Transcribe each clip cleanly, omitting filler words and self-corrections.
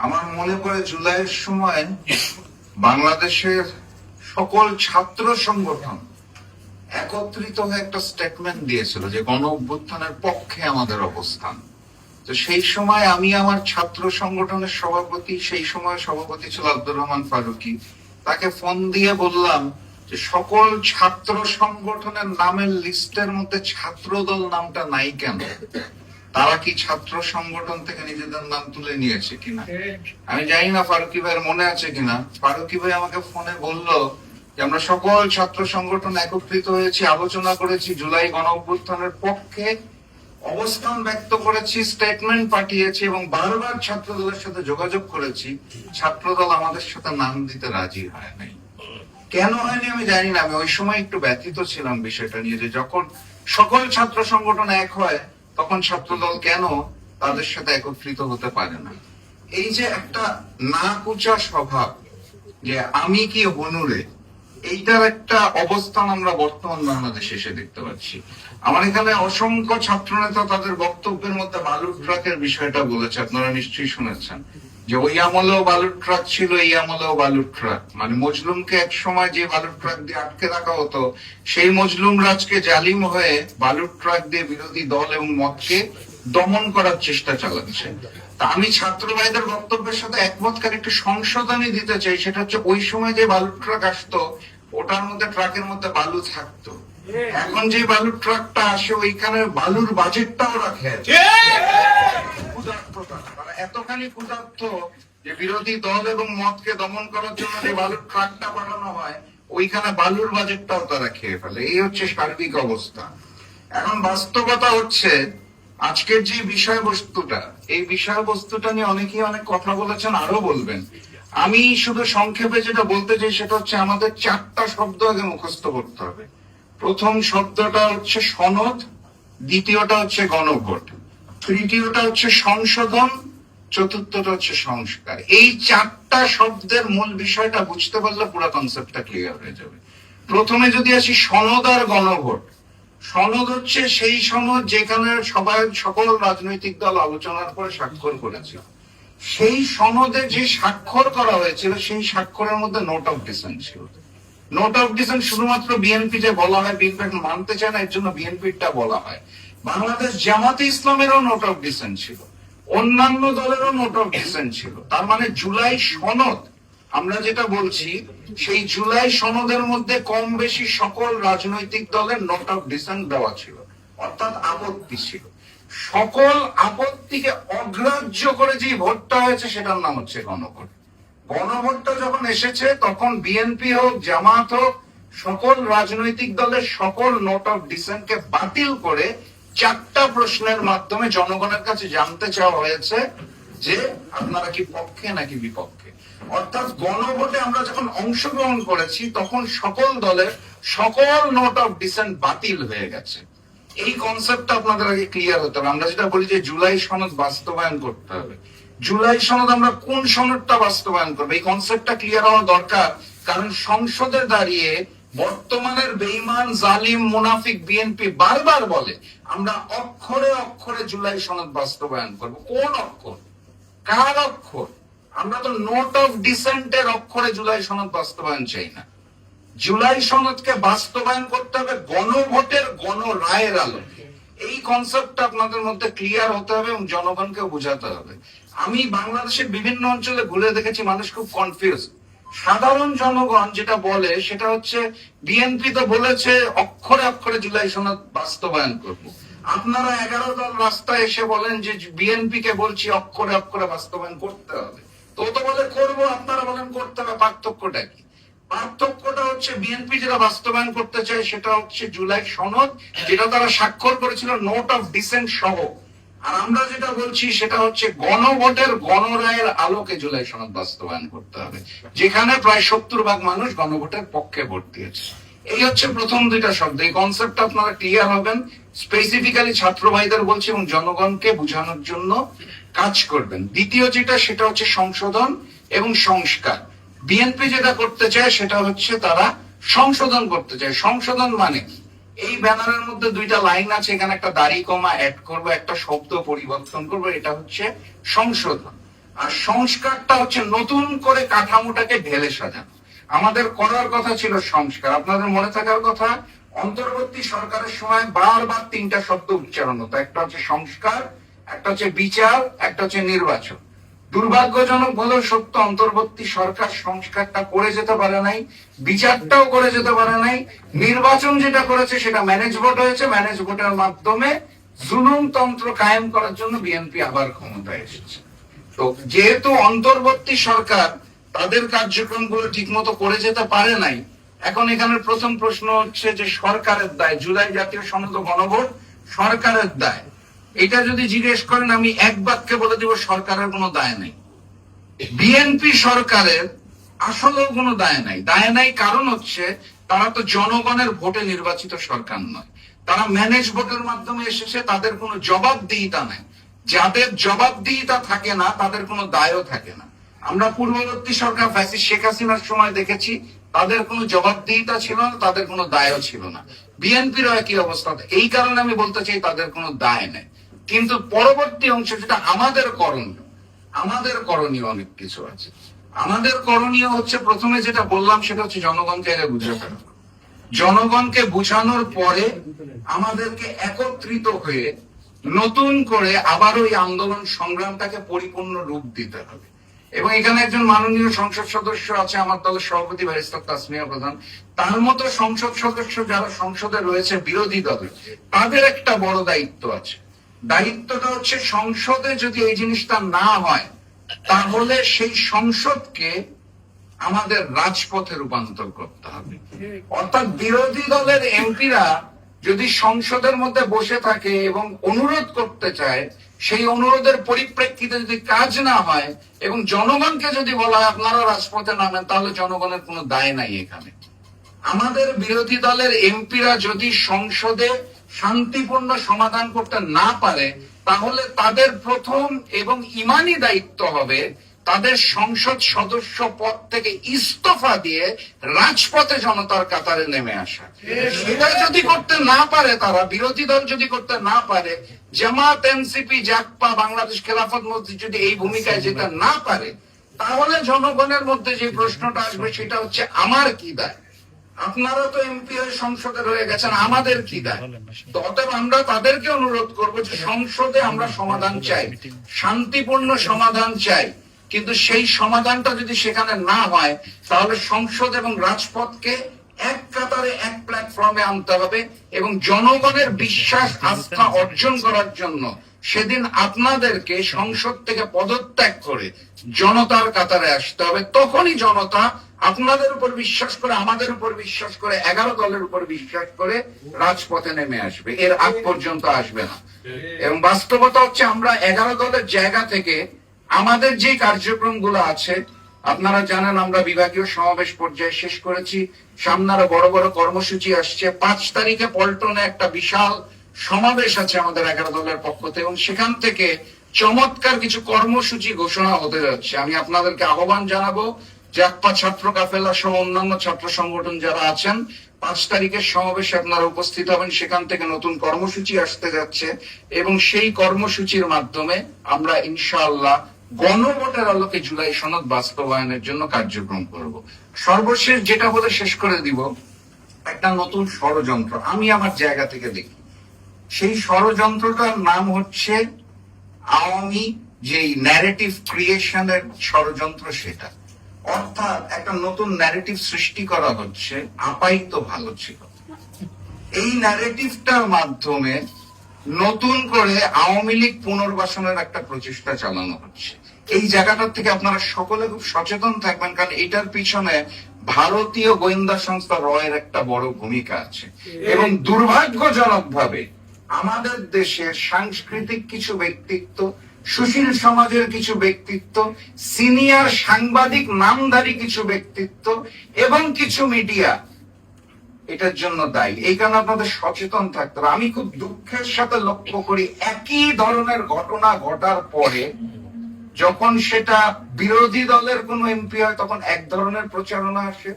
আমার মনে পড়ে জুলাইয়ের সময় বাংলাদেশের সকল ছাত্র সংগঠন একত্রিত হয়ে একটা স্টেটমেন্ট দিয়েছিল যে গণ অভ্যুত্থানের পক্ষে আমাদের অবস্থান। তো সেই সময় আমি আমার ছাত্র সংগঠনের সভাপতি, সেই সময় সভাপতি ছিল আব্দুর রহমান ফারুকী, তাকে ফোন দিয়ে বললাম যে সকল ছাত্র সংগঠনের নামের লিস্টের মধ্যে ছাত্রদল নামটা নাই কেন? তারা কি ছাত্র সংগঠন থেকে নিজেদের নাম তুলে নিয়েছে কিনা? আমি জানি না ফারুকী ভাইয়ের মনে আছে কিনা। ফারুকী ভাই আমাকে ফোনে বলল যে আমরা সকল ছাত্র সংগঠন একত্রিত হয়েছি, আলোচনা করেছি, জুলাই গণ অভ্যুত্থানের পক্ষে অবস্থান ব্যক্ত করেছি, স্টেটমেন্ট পাঠিয়েছি এবং বারবার ছাত্র দলের সাথে যোগাযোগ করেছি। ছাত্রদল আমাদের সাথে নাম দিতে রাজি হয় নাই। কেন হয়নি আমি জানি না। আমি ওই সময় একটু ব্যথিত ছিলাম বিষয়টা নিয়ে, যে যখন সকল ছাত্র সংগঠন এক হয় তখন ছাত্রদল কেন তাদের সাথে একত্রিত হতে পারে না? এই যে একটা না কুচা স্বভাব, যে আমি কি হনুরে, এইটার একটা অবস্থান আমরা বর্তমান বাংলাদেশে এসে দেখতে পাচ্ছি। আমার এখানে অসংখ্য ছাত্র নেতা তাদের বক্তব্যের মধ্যে বালুর ট্রাকের বিষয়টা বলেছে, আপনারা নিশ্চয়ই শুনেছেন, যে ওই আমলেও বালুর ট্রাক ছিল, এই আমলেও বালুর ট্রাক। মানে মজলুমকে এক সময় যে বালুর ট্রাক দিয়ে আটকে রাখা হতো, সেই মজলুম রাজকে জালিম হয়ে বালুর ট্রাক দিয়ে বিরোধী দল এবং মতকে দমন করার চেষ্টা চালাচ্ছে। তা আমি ছাত্র ভাইদের বক্তব্যের সাথে একমতকার একটু সংশোধনী দিতে চাই। সেটা হচ্ছে ওই সময় যে বালুর ট্রাক আসতো ওটার মধ্যে ট্রাকের মধ্যে বালু থাকতো, এখন যে বালুর ট্রাকটা আসে ওইখানে বালুর বাজেটটাও রাখে। এতখানি ক্ষুধার্ত যে বিরোধী দল এবং মতকে দমন করার জন্য যে বালুর ট্রাকটা পাঠানো হয়, ওইখানে বালুর বাজেটটাও তারা খেয়ে ফেলে। এই হচ্ছে সার্বিক অবস্থা। এখন বাস্তবতা হচ্ছে আজকের যে বিষয়বস্তুটা, এই বিষয়বস্তুটা নিয়ে অনেকেই অনেক কথা বলেছেন, আরো বলবেন। আমি শুধু সংক্ষেপে যেটা বলতে চাই সেটা হচ্ছে আমাদের 4টা শব্দ আগে মুখস্থ করতে হবে। প্রথম শব্দটা হচ্ছে সনদ, দ্বিতীয়টা হচ্ছে গণভোট, তৃতীয়টা হচ্ছে সংশোধন, চতুর্থটা হচ্ছে সংস্কার। এই 4টা শব্দের মূল বিষয়টা বুঝতে পারলে পুরো কনসেপ্টটা ক্লিয়ার হয়ে যাবে। প্রথমে যদি আসি সনদ আর গণভোট। সনদ হচ্ছে সেই সনদ যেখানে সকল রাজনৈতিক দল আলোচনার পরে স্বাক্ষর করেছিল। সেই সনদে যে স্বাক্ষর করা হয়েছিল সেই স্বাক্ষরের মধ্যে নোট অফ ডিসেন্ট ছিল। নোট অফ ডিসেন্ট শুধুমাত্র বিএনপি যে বলা হয়, বিএনপি মানতে চায় না, এর জন্য বিএনপিটা বলা হয়। বাংলাদেশ জামাতে ইসলামেরও নোট অফ ডিসেন্ট ছিল, অন্যান্য দলেরও নোট অফ ডিসেন্ট ছিল। তার মানে জুলাই সনদ আমরা যেটা বলছি, সেই জুলাই সনদের মধ্যে কম বেশি সকল রাজনৈতিক দলের নোট অফ ডিসেন্ট দেওয়া ছিল, অর্থাৎ আপত্তি ছিল। সকল আপত্তিকে অগ্রাহ্য করে যে ভোটটা হয়েছে সেটার নাম হচ্ছে গণভোট। গণভোটটা যখন এসেছে তখন বিএনপি হোক, জামাত হোক, সকল রাজনৈতিক দলের সকল নোট অফ ডিসেন্টকে বাতিল করে 4টা প্রশ্নের মাধ্যমে জনগণের কাছে জানতে চাওয়া হয়েছে যে আপনারা কি পক্ষে নাকি বিপক্ষে। অর্থাৎ গণভোটে আমরা যখন অংশগ্রহণ করেছি তখন সকল দলের সকল নোট অফ ডিসেন্ট বাতিল হয়ে গেছে। এই কনসেপ্টটা আপনাদের আগে ক্লিয়ার হতে হবে। আমরা যেটা বলি যে জুলাই সনদ বাস্তবায়ন করতে হবে, জুলাই সনদ আমরা কোন সনদটা বাস্তবায়ন করবো, এই কনসেপ্টটা ক্লিয়ার হওয়া দরকার। কারণ সংসদে দাঁড়িয়ে বর্তমানের বেঈমান জালিম মুনাফিক বিএনপি বারবার বলে আমরা অক্ষরে অক্ষরে জুলাই সনদ বাস্তবায়ন করব। কোন অক্ষর, কার অক্ষর? আমরা তো নোট অফ ডিসেন্টের অক্ষরে জুলাই সনদ বাস্তবায়ন চাই না। জুলাই সনদকে বাস্তবায়ন করতে হবে গণভোটের গণরায়ের আলোকে। এই কনসেপ্টটা আপনাদের মধ্যে ক্লিয়ার হতে হবে এবং জনগণকে বোঝাতে হবে। আমি বাংলাদেশের বিভিন্ন অঞ্চলে ঘুরে দেখেছি মানুষ খুব কনফিউজ। সাধারণ জনগণ যেটা বলে সেটা হচ্ছে বিএনপি তো বলেছে অক্ষরে অক্ষরে জুলাই সনদ বাস্তবায়ন করব। আপনারা 11 দল রাস্তায় এসে বলেন যে বিএনপি কে বলছি অক্ষরে অক্ষরে বাস্তবায়ন করতে হবে, তো বলে করবো, আপনারা বলেন করতে হবে। পার্থক্যটা কি? পার্থক্যটা হচ্ছে বিএনপি যেটা বাস্তবায়ন করতে চায় সেটা হচ্ছে জুলাই সনদ, যেটা তারা স্বাক্ষর করেছিল নোট অফ ডিসেন্ট সহ। আর আমরা যেটা বলছি সেটা হচ্ছে গণভোটের গণরায়ের আলোকে জুলাই সনদ বাস্তবায়ন করতে হবে, যেখানে প্রায় 70% মানুষ গণভোটের পক্ষে ভোট দিয়েছে। এই হচ্ছে প্রথম 2টা শব্দ। এই কনসেপ্টটা আপনারা ক্লিয়ার হবেন, স্পেসিফিক্যালি ছাত্র ভাইদের বলছি, এবং জনগণকে বোঝানোর জন্য কাজ করবেন। দ্বিতীয় যেটা সেটা হচ্ছে সংশোধন এবং সংস্কার। বিএনপি যেটা করতে চায় সেটা হচ্ছে তারা সংশোধন করতে চায়। সংশোধন মানে এই ব্যানারের মধ্যে 2টা লাইন আছে, এখানে একটা দাড়ি কমা অ্যাড করবো, একটা শব্দ পরিবর্তন করবো, এটা হচ্ছে সংশোধন। আর সংস্কারটা হচ্ছে নতুন করে কাঠামোটাকে ঢেলে সাজানো। আমাদের করার কথা ছিল সংস্কার। আপনাদের মনে থাকার কথা, অন্তর্বর্তী সরকারের সময় বারবার তিনটা শব্দ উচ্চারণ হতো, একটা হচ্ছে সংস্কার, একটা হচ্ছে বিচার, একটা হচ্ছে নির্বাচন। দুর্ভাগ্যজনক বলেও সত্য, অন্তর্বর্তী সরকার সংস্কারটা করে যেতে পারে নাই, বিচারটাও করে যেতে পারে নাই। নির্বাচন যেটা করেছে সেটা ম্যানেজ ভোট হয়েছে, ম্যানেজ ভোটের মাধ্যমে জুলুমতন্ত্র কায়েম করার জন্য বিএনপি আবার ক্ষমতায় এসেছে। তো যেহেতু অন্তর্বর্তী সরকার তাদের কার্যক্রমগুলো ঠিক মতো করে যেতে পারে নাই, এখন এখানে প্রথম প্রশ্ন হচ্ছে যে সরকারের দায়, জুলাই জাতীয় সনদ গণভোট সরকারের দায়। এটা যদি জিজ্ঞেস করেন, আমি এক বাক্যে বলে দিব সরকারের কোনো দায় নেই। বিএনপি সরকারের আসলেও কোনো দায় নাই। দায় নাই কারণ হচ্ছে তারা তো জনগণের ভোটে নির্বাচিত সরকার নয়, তারা ম্যানেজ ভোটের মাধ্যমে এসেছে, তাদের কোনো জবাবদিহিতা নাই। যাদের জবাবদিহিতা থাকে না তাদের কোনো দায়ও থাকে না। আমরা পূর্ববর্তী সরকার ফ্যাসিস্ট শেখ হাসিনার সময় দেখেছি, তাদের কোনো জবাবদিহিতা ছিল না, তাদের কোনো দায়ও ছিল না। বিএনপিরও একই অবস্থা। এই কারণে আমি বলতে চাই তাদের কোনো দায় নেই। কিন্তু পরবর্তী অংশ যেটা আমাদের করণীয় অনেক কিছু আছে। আমাদের করণীয় হচ্ছে, প্রথমে যেটা বললাম সেটা হচ্ছে জনগণকে আগে বুঝাতে হবে। জনগণকে বুঝানোর পরে আমাদেরকে একত্রিত হয়ে নতুন করে আবার ওই আন্দোলন সংগ্রামটাকে পরিপূর্ণ রূপ দিতে হবে। এবং এখানে একজন মাননীয় সংসদ সদস্য আছে, আমার দলের সভাপতি ব্যারিস্টার তাসমিয়া প্রধান, তার মতো সংসদ সদস্য যারা সংসদে রয়েছে বিরোধী দলের, তাদের একটা বড় দায়িত্ব আছে। দায়িত্বটা হচ্ছে, সংসদে যদি এই জিনিসটা না হয় তাহলে সেই সংসদকে আমাদের রাজপথে রূপান্তর করতে হবে। অর্থাৎ বিরোধী দলের এমপিরা যদি সংসদের মধ্যে বসে থাকে এবং অনুরোধ করতে চায়, সেই অনুরোধের পরিপ্রেক্ষিতে যদি কাজ না হয় এবং জনগণকে যদি বলা হয় আপনারা রাজপথে নামেন, তাহলে জনগণের কোনো দায় নাই এখানে। আমাদের বিরোধী দলের এমপিরা যদি সংসদে শান্তিপূর্ণ সমাধান করতে না পারে, তাহলে তাদের প্রথম এবং ইমানি দায়িত্ব হবে তাদের সংসদ সদস্য পদ থেকে ইস্তফা দিয়ে রাজপথে জনতার কাতারে নেমে আসা। সেটা যদি করতে না পারে, তারা বিরোধী দল যদি করতে না পারে, জামাত, এনসিপি, জাকপা, বাংলাদেশ খেলাফত মজলিস যদি এই ভূমিকায় যেতে না পারে, তাহলে জনগণের মধ্যে যে প্রশ্নটা আসবে সেটা হচ্ছে আমার কি দায়? আপনারা তো এমপি হয়ে সংসদে রয়ে গেছেন, আমাদের কি দায়? অতএব আমরা তাদেরকে অনুরোধ করবো যে সংসদে আমরা সমাধান চাই, শান্তিপূর্ণ সমাধান চাই, কিন্তু সেই সমাধানটা যদি সেখানে না হয় তাহলে সংসদ এবং রাজপথকে এক কাতারে এক প্ল্যাটফর্মে আনতে হবে এবং জনগণের বিশ্বাস আস্থা অর্জন করার জন্য সেদিন আপনাদেরকে সংসদ থেকে পদত্যাগ করে জনতার কাতারে আসতে হবে। তখনই জনতা আপনাদের উপর বিশ্বাস করে, আমাদের উপর বিশ্বাস করে, 11 দলের উপর বিশ্বাস করে রাজপথে নেমে আসবে। এর আগ পর্যন্ত আসবে না। এবং বাস্তবতা হচ্ছে, আমরা 11 দলের জায়গা থেকে আমাদের যে কার্যক্রমগুলো আছে, আপনারা জানেন আমরা বিভাগীয় সমাবেশ পর্যায়ে শেষ করেছি, সামনে আরো বড় বড় কর্মসূচি আসছে। 5 তারিখে পল্টনে একটা বিশাল সমাবেশ আছে আমাদের 11 দলের পক্ষ থেকে, এবং সেখান থেকে চমৎকার কিছু কর্মসূচি ঘোষণা হতে যাচ্ছে। আমি আপনাদেরকে আহ্বান জানাবো, জাকপা ছাত্র কাফেলা সহ অন্যান্য ছাত্র সংগঠন যারা আছেন, 5 তারিখের সমাবেশে আপনারা উপস্থিত হবেন। সেখান থেকে নতুন কর্মসূচি আসতে যাচ্ছে এবং সেই কর্মসূচির মাধ্যমে আমরা ইনশাআল্লাহ গণভোটের আলোকে জুলাই সনদ বাস্তবায়নের জন্য কার্যক্রম করব। সর্বশেষ যেটা বলে শেষ করে দিব, একটা নতুন ষড়যন্ত্র আমি আমার জায়গা থেকে দেখি। সেই ষড়যন্ত্রটার নাম হচ্ছে আওয়ামী যে ন্যারেটিভ ক্রিয়েশনের ষড়যন্ত্র, সেটা। অর্থাৎ একটা নতুন ন্যারেটিভ সৃষ্টি করা হচ্ছে, আপাই তো ভালো ছিল। এই ন্যারেটিভটার মাধ্যমে নতুন করে আওয়ামী লীগ পুনর্বাসনের একটা প্রচেষ্টা চালানো হচ্ছে। এই জায়গাটার থেকে আপনারা সকলে খুব সচেতন থাকবেন, কারণ এটার পিছনে ভারতীয় গোয়েন্দা সংস্থা রয়ের একটা বড় ভূমিকা আছে। এবং দুর্ভাগ্যজনক ভাবে আমাদের দেশের সাংস্কৃতিক কিছু ব্যক্তিত্ব, সুশীল সমাজের কিছু ব্যক্তিত্ব, সিনিয়র সাংবাদিক নামধারী কিছু ব্যক্তিত্ব এবং কিছু মিডিয়া এটার জন্য দায়ী। এই কারণে আপনাদের সচেতন থাকতে হবে। আমি খুব দুঃখের সাথে লক্ষ্য করি, একই ধরনের ঘটনা ঘটার পরে যখন সেটা বিরোধী দলের কোন এমপি হয় তখন এক ধরনের প্রচারণা আসে,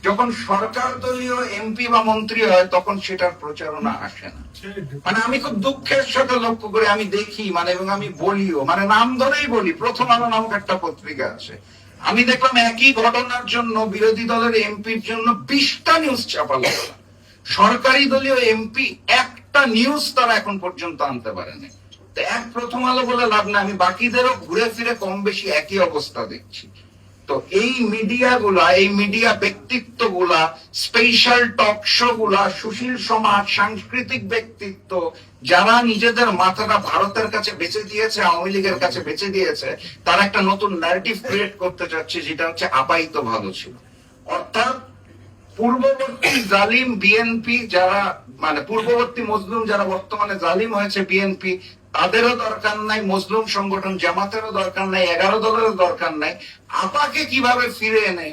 যখন সরকার দলীয় এমপি বা মন্ত্রী হয় তখন সেটার প্রচারণা আসে না। মানে আমি খুব দুঃখের সাথে লক্ষ্য করে আমি দেখি, মানে এবং আমি বলিও, মানে নাম ধরেই বলি, প্রথম আলো নামক একটা পত্রিকা আছে, আমি দেখলাম একই ঘটনার জন্য বিরোধী দলের এমপির জন্য 20টা নিউজ ছাপালো। সরকারি দলীয় এমপি একটা নিউজ তারা এখন পর্যন্ত আনতে পারেনি। তো এক প্রথম আলো বলে লাভ না, আমি বাকিদেরও ঘুরে ফিরে কম বেশি একই অবস্থা দেখছি। তো এই মিডিয়াগুলা, এই মিডিয়া ব্যক্তিত্ব গুলা, স্পেশাল টক শো গুলা, সুশীল সমাজ, সাংস্কৃতিক ব্যক্তিত্ব, যারা নিজেদের মাথাটা ভারতের কাছে বেঁচে দিয়েছে, আওয়ামী লীগের কাছে বেঁচে দিয়েছে, তারা একটা নতুন ন্যারেটিভ ক্রিয়েট করতে চাচ্ছে, যেটা হচ্ছে আপাইতো ভালো ছিল। অর্থাৎ পূর্ববর্তী জালিম বিএনপি যারা, মানে পূর্ববর্তী মজলুম যারা বর্তমানে জালিম হয়েছে বিএনপি, তাদেরও দরকার নাই, মজলুম সংগঠন জামাতেরও দরকার নাই, 11 দলেরও দরকার নাই। আপাকে কিভাবে ফিরে এনে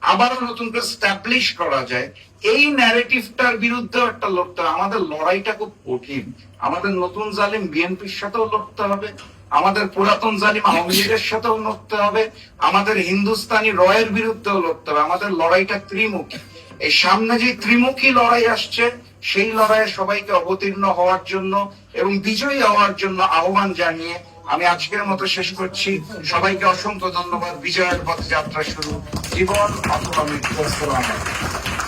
আবারও নতুন করে স্ট্যাবলিশ করা যায়, এই ন্যারেটিভটার বিরুদ্ধে একটা লড়তে হবে। আমাদের লড়াইটা খুব কঠিন। আমাদের নতুন জালিম বিএনপির সাথেও লড়তে হবে, আমাদের পুরাতন জালিম আওয়ামী লীগের সাথেও লড়তে হবে, আমাদের হিন্দুস্তানি রয়ের বিরুদ্ধেও লড়তে হবে। আমাদের লড়াইটা ত্রিমুখী। এই সামনে যে ত্রিমুখী লড়াই আসছে, সেই লড়াইয়ে সবাইকে অবতীর্ণ হওয়ার জন্য এবং বিজয়ী হওয়ার জন্য আহ্বান জানিয়ে আমি আজকের মতো শেষ করছি। সবাইকে অসংখ্য ধন্যবাদ। বিজয়ের পথে যাত্রা শুরু, জীবন অথবা মৃত্যু। আসসালামু আলাইকুম।